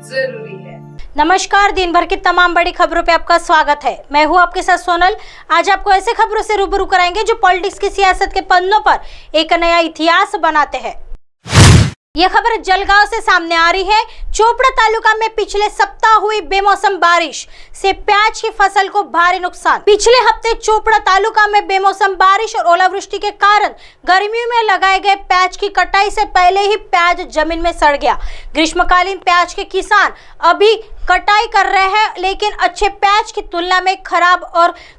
जरूरी है। नमस्कार, दिन भर की तमाम बड़ी खबरों पे आपका स्वागत है। मैं हूं आपके साथ सोनल। आज आपको ऐसे खबरों से रूबरू कराएंगे जो पॉलिटिक्स की सियासत के पन्नों पर एक नया इतिहास बनाते हैं। यह खबर जलगांव से सामने आ रही है। चोपड़ा तालुका में पिछले सप्ताह हुई बेमौसम बारिश से प्याज की फसल को भारी नुकसान। पिछले हफ्ते चोपड़ा तालुका में बेमौसम बारिश और ओलावृष्टि के कारण गर्मियों में लगाए गए प्याज की कटाई से पहले ही प्याज जमीन में सड़ गया। ग्रीष्मकालीन प्याज के किसान अभी कटाई कर रहे हैं, लेकिन अच्छे प्याज की तुलना में खराब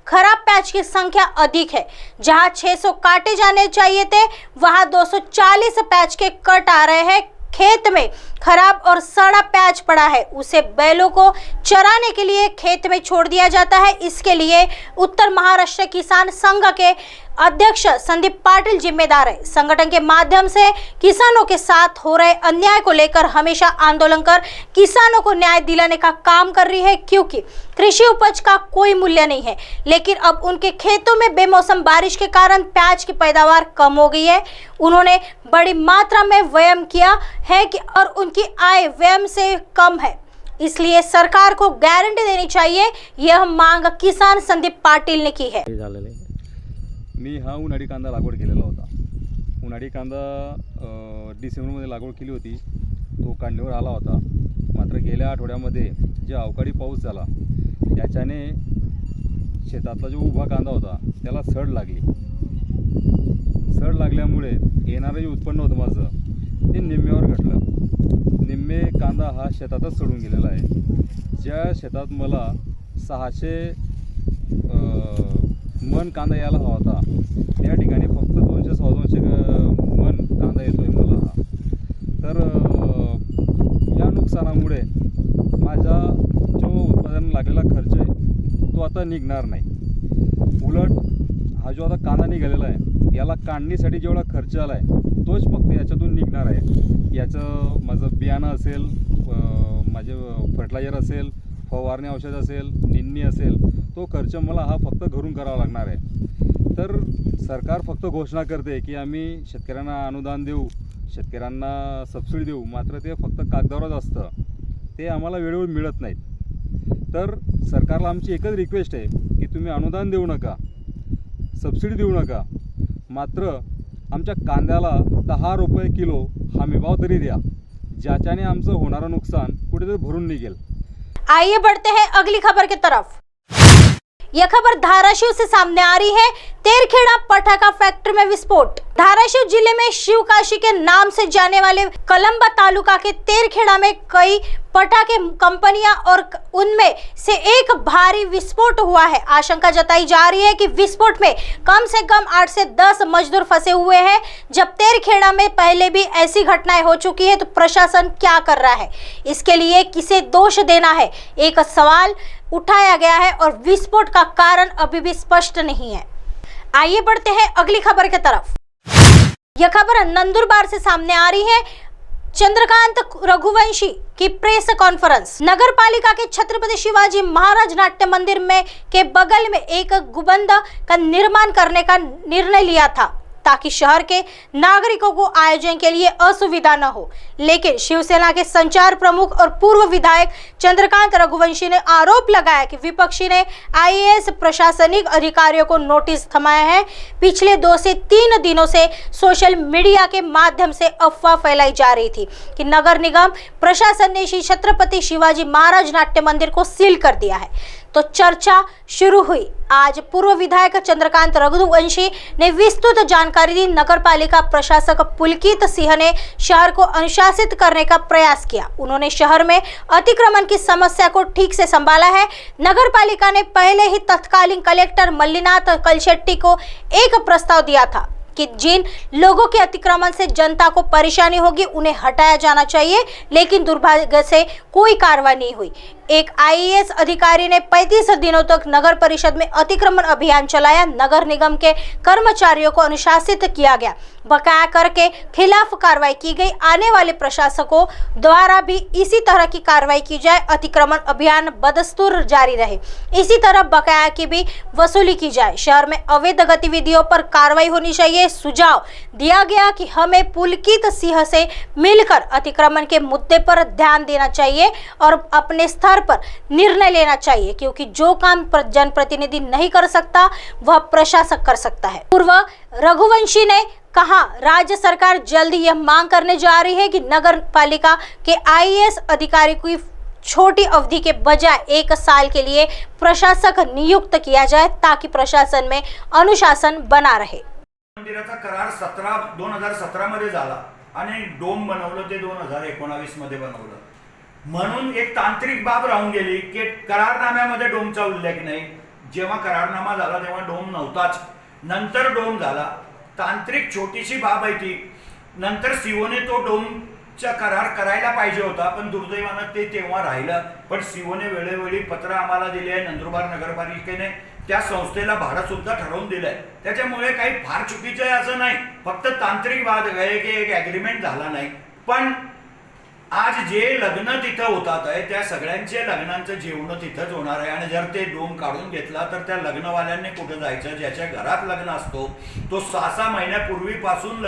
प्याज की संख्या अधिक है। जहां 600 काटे जाने चाहिए थे, वहां 240 प्याज के कट आ रहे हैं। खेत में खराब और सड़ा प्याज पड़ा है, उसे बैलों को चराने के लिए खेत में छोड़ दिया जाता है। इसके लिए उत्तर महाराष्ट्र किसान संघ के अध्यक्ष संदीप पाटिल जिम्मेदार है। संगठन के माध्यम से किसानों के साथ हो रहे अन्याय को लेकर हमेशा आंदोलन कर किसानों को न्याय दिलाने का काम कर रही है, क्योंकि कृषि उपज का कोई मूल्य नहीं है। लेकिन अब उनके खेतों में बेमौसम बारिश के कारण प्याज की पैदावार कम हो गई है। उन्होंने बड़ी मात्रा में व्यय किया है और उनकी आय व्यय से कम है, इसलिए सरकार को गारंटी देनी चाहिए। यह मांग किसान संदीप पाटिल ने की है। मी हा उन्हाळी कांदा लागवड केलेला होता। उन्हाळी कांदा डिसेंबरमध्ये लागवड केली होती, तो काढणीवर आला होता। मात्र गेल्या आठवड्यामध्ये जे अवकाळी पाऊस झाला त्याच्याने शेतातला जो उभा कांदा होता त्याला सड लागली। सड लागल्यामुळे येणारं जे उत्पन्न होतं माझं ते निम्म्यावर घटलं। निम्मे कांदा हा शेतातच सडून गेलेला आहे। ज्या शेतात मला 600 मन कांदा यायला हवा होता, त्या ठिकाणी फक्त 200-250 मन कांदा येतोय मला हा। तर या नुकसानामुळे माझा जो उत्पादन लागलेला खर्च आहे तो आता निघणार नाही। उलट हा जो आता कांदा निघालेला आहे याला काढणीसाठी जेवढा खर्च आला आहे तोच फक्त याच्यातून निघणार आहे। याचं माझं बियाणं असेल, माझे फर्टिलायझर असेल, फवारणी औषध असेल, निंदणी असेल, तो खर्च मला हा फक्त घरून करावा लागणार आहे। तर सरकार फक्त घोषणा करते की आम्ही शेतकऱ्यांना अनुदान देऊ, शेतकऱ्यांना सबसिडी देऊ, मात्र ते फक्त कागदावरच असतं, ते आम्हाला वेळेवर मिळत नाहीत। तर सरकारला आमची एकच रिक्वेस्ट आहे की तुम्ही अनुदान देऊ नका, सबसिडी देऊ नका, मात्र आमच्या कांद्याला 10 रुपये किलो हमीभाव तरी द्या, ज्याच्याने आमचं होणारं नुकसान कुठेतरी भरून निघेल। आइए बढ़ते हैं अगली खबर की तरफ। यह खबर धाराशिव से सामने आ रही है। तेरखेड़ा पटाखा फैक्ट्री में विस्फोट। धाराशिव जिले में शिवकाशी के नाम से जाने वाले कलंबा तालुका के तेरखेड़ा में कई पटाखे कंपनियां और उनमें से एक भारी विस्फोट हुआ है। आशंका जताई जा रही है कि विस्फोट में कम से कम 8 से 10 मजदूर फंसे हुए हैं। जब तेरखेड़ा में पहले भी ऐसी घटनाएं हो चुकी है तो प्रशासन क्या कर रहा है, इसके लिए किसे दोष देना है, एक सवाल उठाया गया है और विस्फोट का कारण अभी भी स्पष्ट नहीं है। आइए बढ़ते हैं अगली खबर की तरफ। यह खबर नंदुरबार से सामने आ रही है। चंद्रकांत रघुवंशी की प्रेस कॉन्फ्रेंस। नगर पालिका के छत्रपति शिवाजी महाराज नाट्य मंदिर में के बगल में एक गुंबद का निर्माण करने का निर्णय लिया था ताकि शहर के नागरिकों को आयोजन के लिए असुविधा न हो। लेकिन शिवसेना के संचार प्रमुख और पूर्व विधायक चंद्रकांत रघुवंशी ने आरोप लगाया कि विपक्षी ने आईएएस प्रशासनिक अधिकारियों को नोटिस थमाया है। पिछले 2 से 3 दिनों से सोशल मीडिया के माध्यम से अफवाह फैलाई जा रही थी कि नगर निगम प्रशासन ने श्री छत्रपति शिवाजी महाराज नाट्य मंदिर को सील कर दिया है। तो चर्चा शुरू हुई। आज पूर्व विधायक चंद्रकांत रघुवंशी ने विस्तृत जानकारी दी। नगर पालिका प्रशासक पुलकित सिंह ने शहर को अनुशासित करने का प्रयास किया। उन्होंने शहर में अतिक्रमण की समस्या को ठीक से संभाला है। नगर पालिका ने पहले ही तत्कालीन कलेक्टर मल्लीनाथ कलशेट्टी को एक प्रस्ताव दिया था कि जिन लोगों के अतिक्रमण से जनता को परेशानी होगी उन्हें हटाया जाना चाहिए, लेकिन दुर्भाग्य से कोई कार्रवाई नहीं हुई। एक आईएएस अधिकारी ने 35 दिनों तक नगर परिषद में अतिक्रमण अभियान चलाया। नगर निगम के कर्मचारियों को अनुशासित किया गया, बकाया कर के खिलाफ कार्रवाई की गई। आने वाले प्रशासकों द्वारा भी इसी तरह की कार्रवाई की जाए। अतिक्रमण अभियान बदस्तूर जारी रहे। इसी तरह बकाया की भी वसूली की जाए। शहर में अवैध गतिविधियों पर कार्रवाई होनी चाहिए। सुझाव दिया गया कि हमें पुलकित सिंह से मिलकर अतिक्रमण के मुद्दे पर ध्यान देना चाहिए और अपने स्तर पर निर्णय लेना चाहिए, क्योंकि जो काम जनप्रतिनिधि नहीं कर सकता वह प्रशासक कर सकता है। पूर्व रघुवंशी ने कहा, राज्य सरकार जल्दी यह मांग करने जा रही है कि नगर पालिका के आईएएस अधिकारी की छोटी अवधि के बजाय 1 साल के लिए प्रशासक नियुक्त किया जाए, ताकि प्रशासन में अनुशासन बना रहे। मंदिराचा करार 2017 मध्ये झाला आणि डोम बनवलं ते 2019 मध्ये बनवलं, म्हणून एक तांत्रिक बाब राहून गेली की करारनाम्यामध्ये डोमचा उल्लेख नाही। जेव्हा करारनामा झाला तेव्हा डोम नव्हताच, नंतर डोम झाला। तांत्रिक छोटीशी बाब आहे ती। नंतर सीओने तो डोमचा करार करायला पाहिजे होता, पण दुर्दैवानं ते तेव्हा राहिलं। पण सीओने वेळोवेळी पत्र आम्हाला दिले, नंदुरबार नगरपालिकेने त्या संस्थेला भाडं सुद्धा ठरवून दिलंय। त्याच्यामुळे काही फार चुकीचं आहे असं नाही, फक्त तांत्रिक बाब आहे की एक ॲग्रीमेंट झाला नाही। पण आज जे लग्न तिथं होतात आहे त्या सगळ्यांचे लग्नांचं जेवण तिथंच होणार आहे, आणि जर ते डोम काढून घेतला तर त्या लग्नवाल्यांनी कुठे जायचं? ज्याच्या घरात लग्न असतो तो 6 महिन्यापूर्वीपासून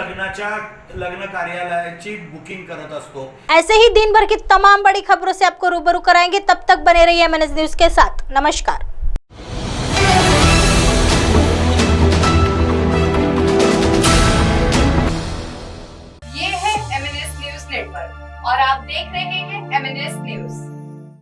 लग्न कार्यालयाची बुकिंग करत असतो। ऐसे ही दिन भर की तमाम बड़ी खबरों से आपको रूबरू कराएंगे। तब तक बने रहिए MNS न्यूज के साथ। नमस्कार।